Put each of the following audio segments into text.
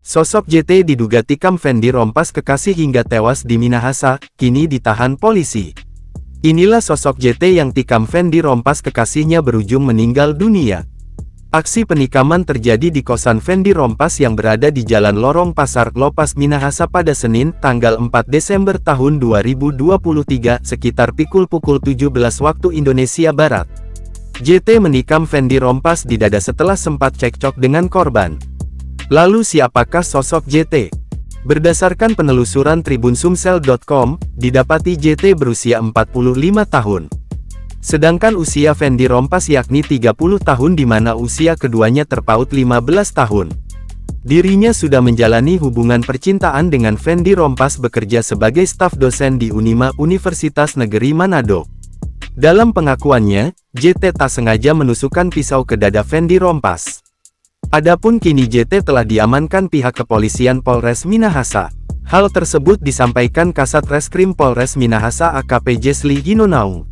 Sosok JT diduga tikam Fendi rompas kekasih hingga tewas di Minahasa, kini ditahan polisi. Inilah sosok JT yang tikam Fendi rompas kekasihnya berujung meninggal dunia. Aksi penikaman terjadi di kosan Fendi rompas yang berada di Jalan Lorong Pasar Klopas Minahasa pada Senin, tanggal 4 Desember tahun 2023, sekitar pukul 17 waktu Indonesia Barat. JT menikam Fendi rompas di dada setelah sempat cekcok dengan korban. Lalu siapakah sosok JT? Berdasarkan penelusuran tribunsumsel.com, didapati JT berusia 45 tahun. Sedangkan usia Fendi rompas yakni 30 tahun di mana usia keduanya terpaut 15 tahun. Dirinya sudah menjalani hubungan percintaan dengan Fendi rompas bekerja sebagai staf dosen di Unima Universitas Negeri Manado. Dalam pengakuannya, JT tak sengaja menusukkan pisau ke dada Fendi rompas. Adapun kini JT telah diamankan pihak kepolisian Polres Minahasa. Hal tersebut disampaikan Kasat Reskrim Polres Minahasa AKP Jesli Hinonaung.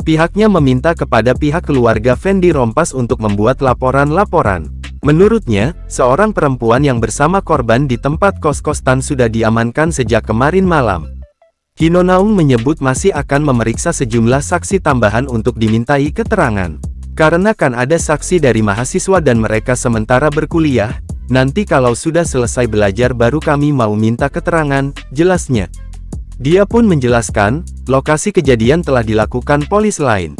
Pihaknya meminta kepada pihak keluarga Fendi rompas untuk membuat laporan-laporan. Menurutnya, seorang perempuan yang bersama korban di tempat kos-kosan sudah diamankan sejak kemarin malam. Hinonaung menyebut masih akan memeriksa sejumlah saksi tambahan untuk dimintai keterangan. Karena kan ada saksi dari mahasiswa dan mereka sementara berkuliah, nanti kalau sudah selesai belajar baru kami mau minta keterangan, jelasnya. Dia pun menjelaskan, lokasi kejadian telah dilakukan polis lain.